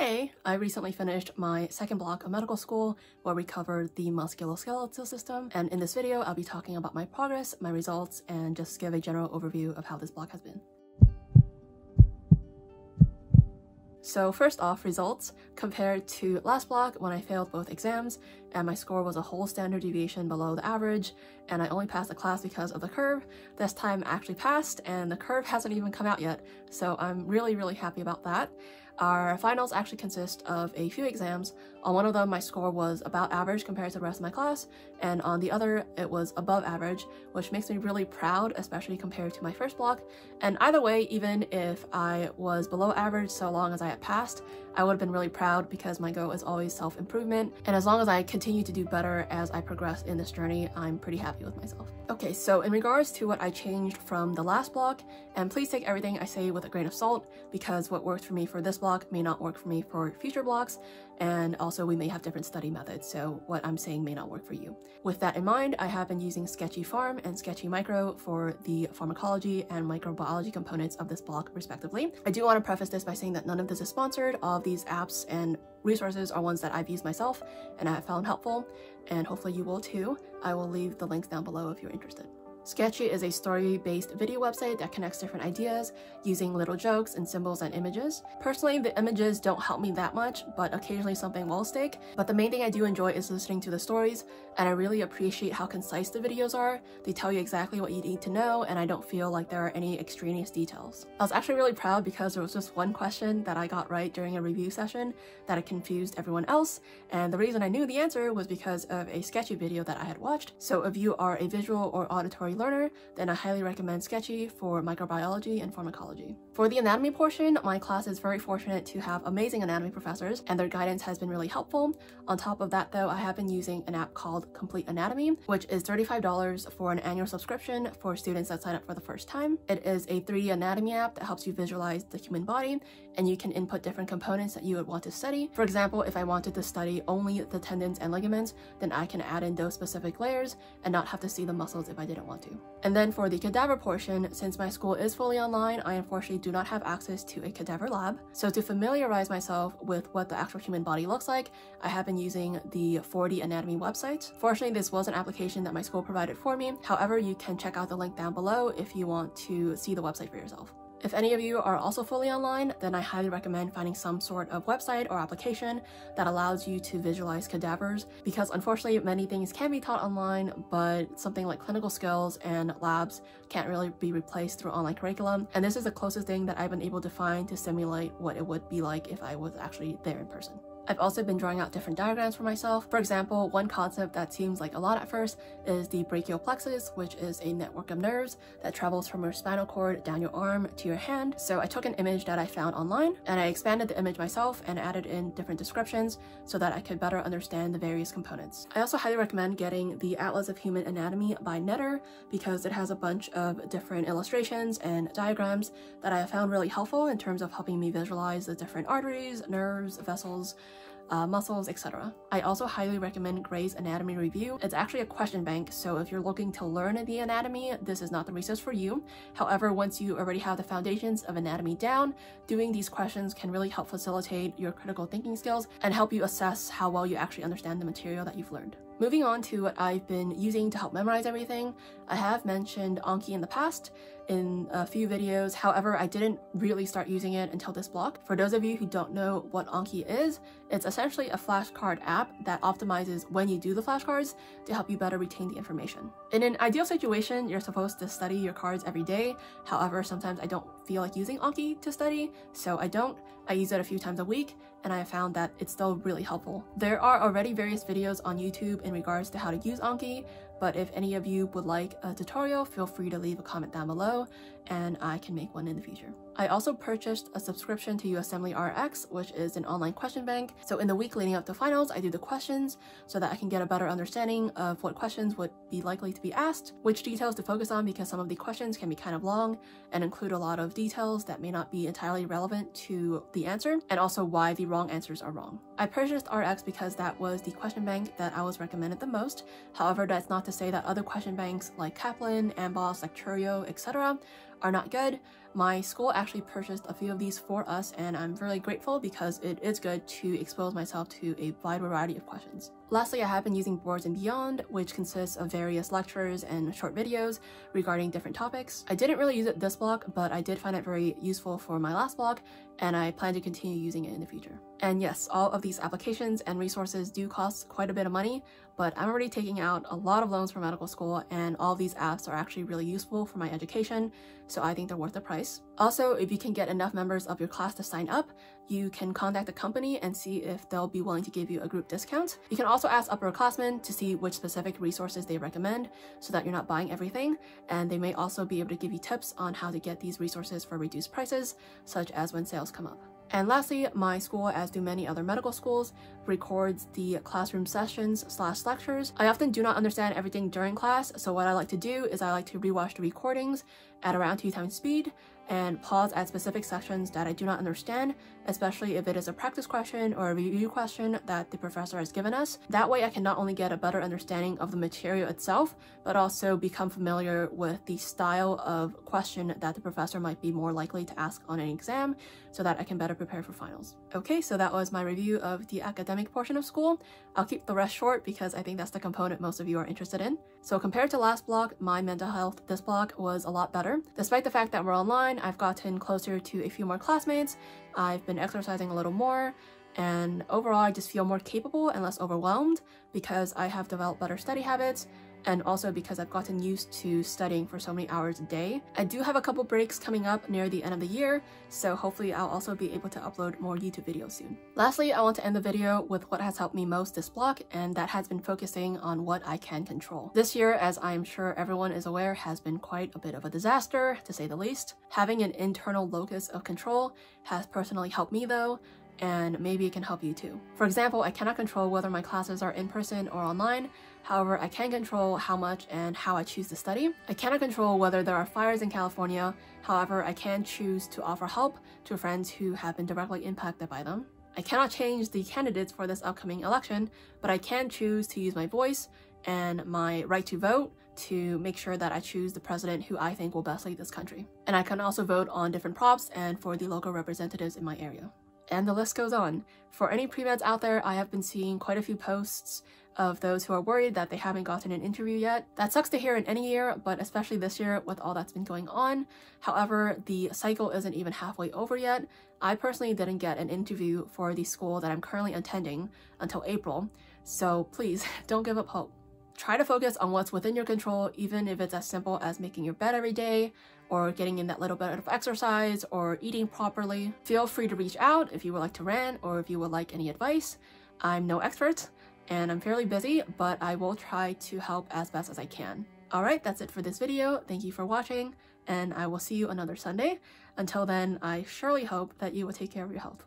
Hey, I recently finished my second block of medical school where we covered the musculoskeletal system, and in this video I'll be talking about my progress, my results, and just give a general overview of how this block has been. So first off, results. Compared to last block when I failed both exams and my score was a whole standard deviation below the average and I only passed the class because of the curve, this time I actually passed and the curve hasn't even come out yet, so I'm really happy about that. Our finals actually consist of a few exams. On one of them, my score was about average compared to the rest of my class, and on the other, it was above average, which makes me really proud, especially compared to my first block. And either way, even if I was below average so long as I had passed, I would have been really proud because my goal is always self-improvement, and as long as I continue to do better as I progress in this journey, I'm pretty happy with myself. Okay, so in regards to what I changed from the last block, and please take everything I say with a grain of salt, because what worked for me for this block may not work for me for future blocks, and also we may have different study methods, so what I'm saying may not work for you. With that in mind, I have been using Sketchy Pharm and Sketchy Micro for the pharmacology and microbiology components of this block respectively. I do want to preface this by saying that none of this is sponsored. All of these apps and resources are ones that I've used myself and I have found helpful, and hopefully you will too. I will leave the links down below if you're interested. Sketchy is a story-based video website that connects different ideas using little jokes and symbols and images. Personally, the images don't help me that much, but occasionally something will stick. But the main thing I do enjoy is listening to the stories, and I really appreciate how concise the videos are. They tell you exactly what you need to know, and I don't feel like there are any extraneous details. I was actually really proud because there was just one question that I got right during a review session that it confused everyone else, and the reason I knew the answer was because of a Sketchy video that I had watched. So if you are a visual or auditory learner, then I highly recommend Sketchy for microbiology and pharmacology. For the anatomy portion, my class is very fortunate to have amazing anatomy professors, and their guidance has been really helpful. On top of that though, I have been using an app called Complete Anatomy, which is $35 for an annual subscription for students that sign up for the first time. It is a 3D anatomy app that helps you visualize the human body, and you can input different components that you would want to study. For example, if I wanted to study only the tendons and ligaments, then I can add in those specific layers and not have to see the muscles if I didn't want to. And then for the cadaver portion, since my school is fully online, I unfortunately do not have access to a cadaver lab. So to familiarize myself with what the actual human body looks like, I have been using the 4D anatomy website. Fortunately, this was an application that my school provided for me. However, you can check out the link down below if you want to see the website for yourself. If any of you are also fully online, then I highly recommend finding some sort of website or application that allows you to visualize cadavers, because unfortunately many things can be taught online, but something like clinical skills and labs can't really be replaced through online curriculum, and this is the closest thing that I've been able to find to simulate what it would be like if I was actually there in person. I've also been drawing out different diagrams for myself. For example, one concept that seems like a lot at first is the brachial plexus, which is a network of nerves that travels from your spinal cord down your arm to your hand. So I took an image that I found online and I expanded the image myself and added in different descriptions so that I could better understand the various components. I also highly recommend getting the Atlas of Human Anatomy by Netter because it has a bunch of different illustrations and diagrams that I have found really helpful in terms of helping me visualize the different arteries, nerves, vessels, muscles, etc. I also highly recommend Gray's Anatomy Review. It's actually a question bank, so if you're looking to learn the anatomy, this is not the resource for you. However, once you already have the foundations of anatomy down, doing these questions can really help facilitate your critical thinking skills and help you assess how well you actually understand the material that you've learned. Moving on to what I've been using to help memorize everything, I have mentioned Anki in the past in a few videos. However, I didn't really start using it until this block. For those of you who don't know what Anki is, it's essentially a flashcard app that optimizes when you do the flashcards to help you better retain the information. In an ideal situation, you're supposed to study your cards every day. However, sometimes I don't feel like using Anki to study, so I don't. I use it a few times a week, and I have found that it's still really helpful. There are already various videos on YouTube in regards to how to use Anki, but if any of you would like a tutorial, feel free to leave a comment down below and I can make one in the future. I also purchased a subscription to USMLE RX, which is an online question bank. So in the week leading up to finals, I do the questions so that I can get a better understanding of what questions would be likely to be asked, which details to focus on because some of the questions can be kind of long and include a lot of details that may not be entirely relevant to the answer, and also why the wrong answers are wrong. I purchased RX because that was the question bank that I was recommended the most. However, that's not to say that other question banks like Kaplan, Amboss, Lecturio, etc. are not good. My school actually purchased a few of these for us, and I'm really grateful because it is good to expose myself to a wide variety of questions. Lastly, I have been using Boards and Beyond, which consists of various lectures and short videos regarding different topics. I didn't really use it this block, but I did find it very useful for my last block, and I plan to continue using it in the future. And yes, all of these applications and resources do cost quite a bit of money, but I'm already taking out a lot of loans for medical school, and all of these apps are actually really useful for my education, so I think they're worth the price. Also, if you can get enough members of your class to sign up, you can contact the company and see if they'll be willing to give you a group discount. You can also ask upperclassmen to see which specific resources they recommend so that you're not buying everything, and they may also be able to give you tips on how to get these resources for reduced prices, such as when sales come up. And lastly, my school, as do many other medical schools, records the classroom sessions/lectures. I often do not understand everything during class, so what I like to do is I like to rewatch the recordings at around 2 times speed and pause at specific sections that I do not understand, especially if it is a practice question or a review question that the professor has given us. That way I can not only get a better understanding of the material itself, but also become familiar with the style of question that the professor might be more likely to ask on an exam, so that I can better prepare for finals. Okay, so that was my review of the academic portion of school. I'll keep the rest short because I think that's the component most of you are interested in. So compared to last block, my mental health this block was a lot better. Despite the fact that we're online, I've gotten closer to a few more classmates, I've been exercising a little more, and overall I just feel more capable and less overwhelmed because I have developed better study habits, and also because I've gotten used to studying for so many hours a day. I do have a couple breaks coming up near the end of the year, so hopefully I'll also be able to upload more YouTube videos soon. Lastly, I want to end the video with what has helped me most this block, and that has been focusing on what I can control. This year, as I am sure everyone is aware, has been quite a bit of a disaster, to say the least. Having an internal locus of control has personally helped me though, and maybe it can help you too. For example, I cannot control whether my classes are in person or online. However, I can control how much and how I choose to study. I cannot control whether there are fires in California. However, I can choose to offer help to friends who have been directly impacted by them. I cannot change the candidates for this upcoming election, but I can choose to use my voice and my right to vote to make sure that I choose the president who I think will best lead this country. And I can also vote on different props and for the local representatives in my area. And the list goes on. For any pre-meds out there, I have been seeing quite a few posts of those who are worried that they haven't gotten an interview yet. That sucks to hear in any year, but especially this year with all that's been going on. However, the cycle isn't even halfway over yet. I personally didn't get an interview for the school that I'm currently attending until April, so please don't give up hope. Try to focus on what's within your control, even if it's as simple as making your bed every day, or getting in that little bit of exercise, or eating properly. Feel free to reach out if you would like to rant, or if you would like any advice. I'm no expert, and I'm fairly busy, but I will try to help as best as I can. Alright, that's it for this video. Thank you for watching, and I will see you another Sunday. Until then, I surely hope that you will take care of your health.